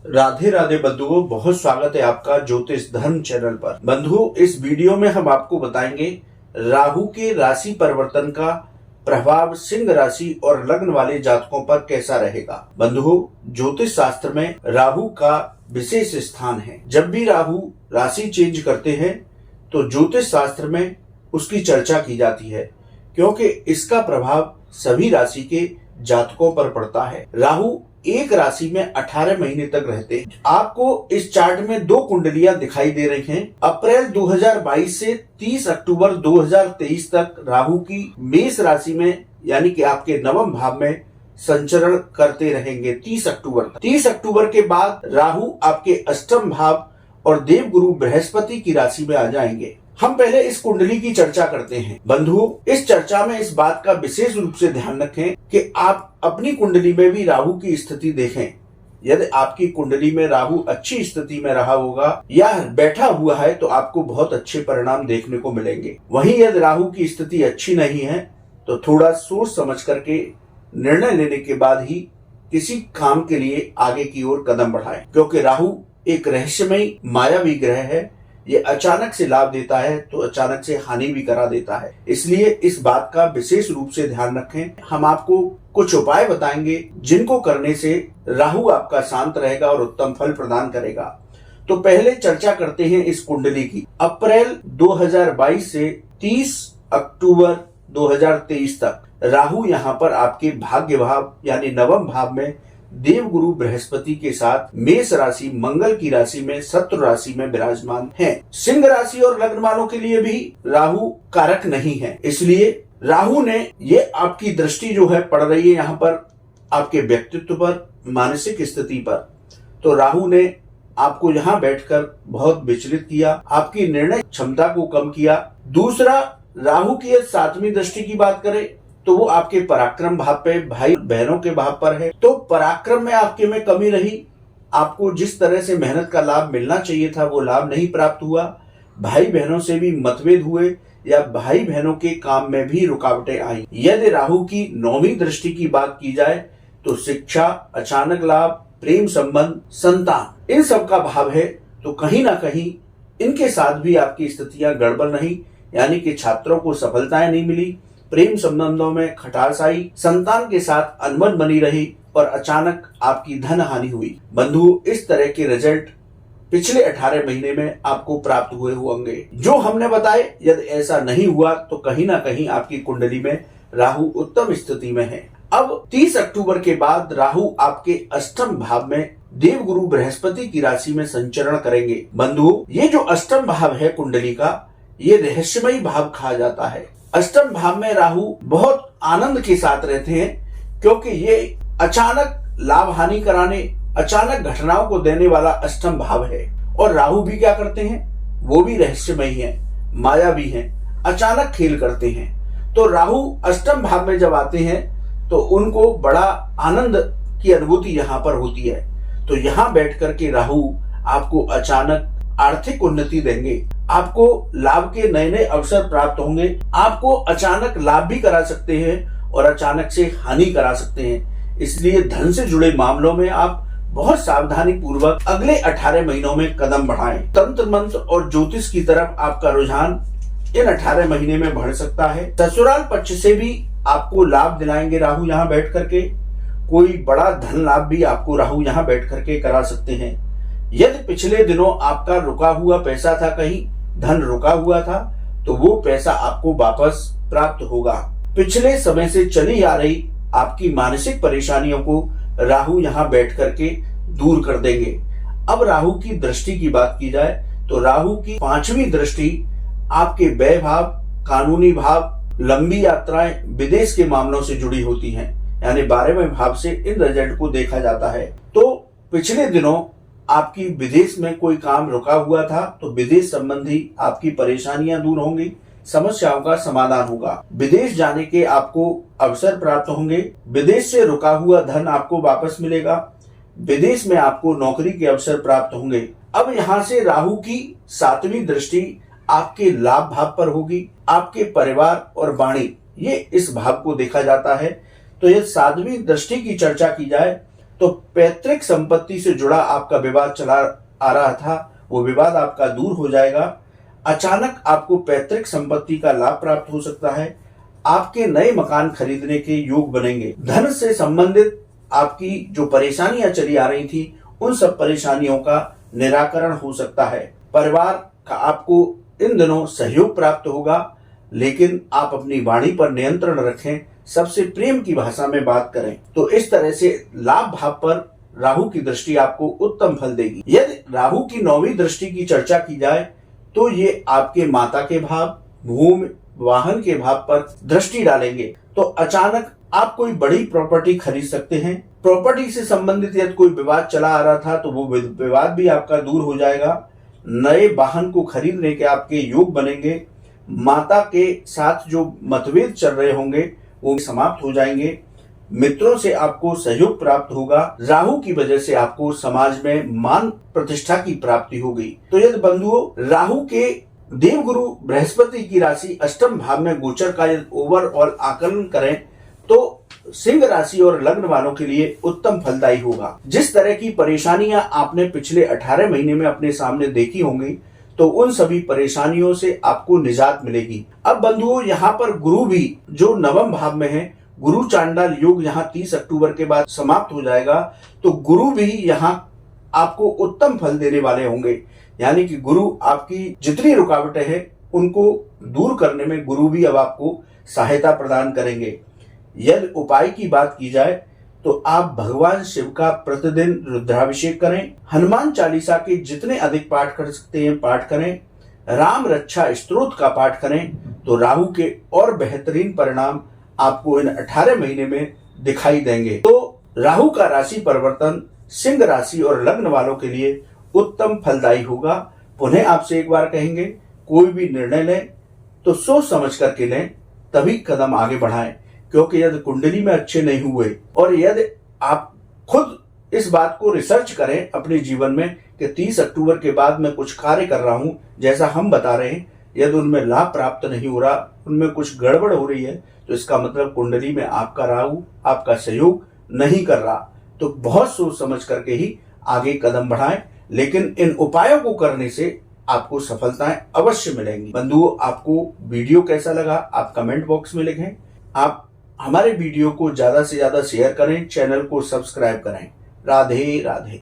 राधे राधे बंधुओं, बहुत स्वागत है आपका ज्योतिष धर्म चैनल पर। बंधुओं, इस वीडियो में हम आपको बताएंगे राहु के राशि परिवर्तन का प्रभाव सिंह राशि और लग्न वाले जातकों पर कैसा रहेगा। बंधुओं, ज्योतिष शास्त्र में राहु का विशेष स्थान है। जब भी राहु राशि चेंज करते हैं तो ज्योतिष शास्त्र में उसकी चर्चा की जाती है, क्योंकि इसका प्रभाव सभी राशि के जातकों पर पड़ता है। राहु एक राशि में 18 महीने तक रहते हैं। आपको इस चार्ट में दो कुंडलियां दिखाई दे रही हैं। अप्रैल 2022 से 30 अक्टूबर 2023 तक राहु की मेष राशि में यानी कि आपके नवम भाव में संचरण करते रहेंगे 30 अक्टूबर तक। 30 अक्टूबर के बाद राहु आपके अष्टम भाव और देवगुरु बृहस्पति की राशि में आ जाएंगे। हम पहले इस कुंडली की चर्चा करते हैं। बंधुओं, इस चर्चा में इस बात का विशेष रूप से ध्यान रखें कि आप अपनी कुंडली में भी राहु की स्थिति देखें। यदि आपकी कुंडली में राहु अच्छी स्थिति में रहा होगा या बैठा हुआ है तो आपको बहुत अच्छे परिणाम देखने को मिलेंगे। वहीं यदि राहु की स्थिति अच्छी नहीं है तो थोड़ा सोच समझ करके निर्णय लेने के बाद ही किसी काम के लिए आगे की ओर कदम बढ़ाएं, क्योंकि राहु एक रहस्यमय मायावी ग्रह है। ये अचानक से लाभ देता है तो अचानक से हानि भी करा देता है। इसलिए इस बात का विशेष रूप से ध्यान रखें। हम आपको कुछ उपाय बताएंगे जिनको करने से राहु आपका शांत रहेगा और उत्तम फल प्रदान करेगा। तो पहले चर्चा करते हैं इस कुंडली की। अप्रैल 2022 से 30 अक्टूबर 2023 तक राहु यहाँ पर आपके भाग्य भाव यानी नवम भाव में देवगुरु बृहस्पति के साथ मेष राशि मंगल की राशि में शत्रु राशि में विराजमान है। सिंह राशि और लग्न वालों के लिए भी राहु कारक नहीं है, इसलिए राहु ने ये आपकी दृष्टि जो है पड़ रही है यहाँ पर आपके व्यक्तित्व पर, मानसिक स्थिति पर। तो राहु ने आपको यहाँ बैठकर बहुत विचलित किया, आपकी निर्णय क्षमता को कम किया। दूसरा, राहु की 7वीं दृष्टि की बात करें तो वो आपके पराक्रम भाव पे, भाई बहनों के भाव पर है। तो पराक्रम में आपके में कमी रही। आपको जिस तरह से मेहनत का लाभ मिलना चाहिए था वो लाभ नहीं प्राप्त हुआ। भाई बहनों से भी मतभेद हुए या भाई बहनों के काम में भी रुकावटें आई। यदि राहु की 9वीं दृष्टि की बात की जाए तो शिक्षा, अचानक लाभ, प्रेम संबंध, संतान, इन सब का भाव है। तो कहीं ना कहीं इनके साथ भी आपकी स्थितियां गड़बड़ नहीं, यानी कि छात्रों को सफलताएं नहीं मिली, प्रेम संबंधों में खटास आई, संतान के साथ अनबन बनी रही और अचानक आपकी धन हानि हुई। बंधु, इस तरह के रिजल्ट पिछले 18 महीने में आपको प्राप्त हुए होंगे जो हमने बताए। यदि ऐसा नहीं हुआ तो कहीं ना कहीं आपकी कुंडली में राहु उत्तम स्थिति में है। अब 30 अक्टूबर के बाद राहु आपके अष्टम भाव में देवगुरु बृहस्पति की राशि में संचरण करेंगे। बंधु, ये जो अष्टम भाव है कुंडली का, ये रहस्यमयी भाव कहा जाता है। अष्टम भाव में राहु बहुत आनंद के साथ रहते हैं, क्योंकि ये अचानक लाभ हानि कराने, अचानक घटनाओं को देने वाला अष्टम भाव है। और राहु भी क्या करते हैं, वो भी रहस्यमयी है, मायावी है, अचानक खेल करते हैं। तो राहु अष्टम भाव में जब आते हैं तो उनको बड़ा आनंद की अनुभूति यहाँ पर होती है। तो यहाँ बैठ करके राहु आपको अचानक आर्थिक उन्नति देंगे, आपको लाभ के नए नए अवसर प्राप्त होंगे। आपको अचानक लाभ भी करा सकते हैं और अचानक से हानि करा सकते हैं। इसलिए धन से जुड़े मामलों में आप बहुत सावधानी पूर्वक अगले 18 महीनों में कदम बढ़ाएं। तंत्र मंत्र और ज्योतिष की तरफ आपका रुझान इन 18 महीने में बढ़ सकता है। ससुराल पक्ष से भी आपको लाभ दिलाएंगे राहु यहाँ बैठ करके। कोई बड़ा धन लाभ भी आपको राहु यहाँ बैठ करके करा सकते हैं। यदि पिछले दिनों आपका रुका हुआ पैसा था, कहीं धन रुका हुआ था, तो वो पैसा आपको वापस प्राप्त होगा। पिछले समय से चली आ रही आपकी मानसिक परेशानियों को राहु यहाँ बैठ करके दूर कर देंगे। अब राहु की दृष्टि की बात की जाए तो राहु की 5वीं दृष्टि आपके व्यय भाव, कानूनी भाव, लंबी यात्राएं, विदेश के मामलों से जुड़ी होती हैं। यानी 12वें भाव से इन रिजल्ट को देखा जाता है। तो पिछले दिनों आपकी विदेश में कोई काम रुका हुआ था तो विदेश संबंधी आपकी परेशानियां दूर होंगी, समस्याओं का समाधान होगा। विदेश जाने के आपको अवसर प्राप्त होंगे। विदेश से रुका हुआ धन आपको वापस मिलेगा। विदेश में आपको नौकरी के अवसर प्राप्त होंगे। अब यहाँ से राहु की 7वीं दृष्टि आपके लाभ भाव पर होगी। आपके परिवार और वाणी, ये इस भाव को देखा जाता है। तो यह 7वीं दृष्टि की चर्चा की जाए तो पैतृक संपत्ति से जुड़ा आपका विवाद चला आ रहा था, वो विवाद आपका दूर हो जाएगा। अचानक आपको पैतृक संपत्ति का लाभ प्राप्त हो सकता है। आपके नए मकान खरीदने के योग बनेंगे। धन से संबंधित आपकी जो परेशानियां चली आ रही थी, उन सब परेशानियों का निराकरण हो सकता है। परिवार का आपको इन दिनों सहयोग प्राप्त होगा, लेकिन आप अपनी वाणी पर नियंत्रण रखें, सबसे प्रेम की भाषा में बात करें। तो इस तरह से लाभ भाव पर राहु की दृष्टि आपको उत्तम फल देगी। यदि राहु की 9वीं दृष्टि की चर्चा की जाए तो ये आपके माता के भाव, भूमि, वाहन के भाव पर दृष्टि डालेंगे। तो अचानक आप कोई बड़ी प्रॉपर्टी खरीद सकते हैं। प्रॉपर्टी से संबंधित यदि कोई विवाद चला आ रहा था तो वो विवाद भी आपका दूर हो जाएगा। नए वाहन को खरीदने के आपके योग बनेंगे। माता के साथ जो मतभेद चल रहे होंगे वो समाप्त हो जाएंगे। मित्रों से आपको सहयोग प्राप्त होगा। राहु की वजह से आपको समाज में मान प्रतिष्ठा की प्राप्ति होगी। तो यदि बंधुओं, राहु के देवगुरु बृहस्पति की राशि अष्टम भाव में गोचर का यदि ओवरऑल आकलन करें तो सिंह राशि और लग्न वालों के लिए उत्तम फलदायी होगा। जिस तरह की परेशानियां आपने पिछले 18 महीने में अपने सामने देखी होंगी, तो उन सभी परेशानियों से आपको निजात मिलेगी। अब बंधुओं, यहाँ पर गुरु भी जो नवम भाव में है, गुरु चांडाल योग यहाँ 30 अक्टूबर के बाद समाप्त हो जाएगा। तो गुरु भी यहाँ आपको उत्तम फल देने वाले होंगे। यानी कि गुरु आपकी जितनी रुकावटें हैं उनको दूर करने में गुरु भी अब आपको सहायता प्रदान करेंगे। यदि उपाय की बात की जाए तो आप भगवान शिव का प्रतिदिन रुद्राभिषेक करें। हनुमान चालीसा के जितने अधिक पाठ कर सकते हैं पाठ करें। राम रक्षा स्तोत्र का पाठ करें। तो राहु के और बेहतरीन परिणाम आपको इन 18 महीने में दिखाई देंगे। तो राहु का राशि परिवर्तन सिंह राशि और लग्न वालों के लिए उत्तम फलदायी होगा। पुनः आपसे एक बार कहेंगे, कोई भी निर्णय लें तो सोच समझ करके लें, तभी कदम आगे बढ़ाएं। क्योंकि यदि कुंडली में अच्छे नहीं हुए और यदि आप खुद इस बात को रिसर्च करें अपने जीवन में कि 30 अक्टूबर के बाद मैं कुछ कार्य कर रहा हूं जैसा हम बता रहे हैं, यदि उनमें लाभ प्राप्त नहीं हो रहा, उनमें कुछ गड़बड़ हो रही है, तो इसका मतलब कुंडली में आपका राहु आपका सहयोग नहीं कर रहा। तो बहुत सोच समझ करके ही आगे कदम बढ़ाएं। लेकिन इन उपायों को करने से आपको सफलताएं अवश्य मिलेंगी। बंधुओं, आपको वीडियो कैसा लगा आप कमेंट बॉक्स में लिखें। आप हमारे वीडियो को ज्यादा से ज्यादा शेयर करें, चैनल को सब्सक्राइब करें। राधे राधे।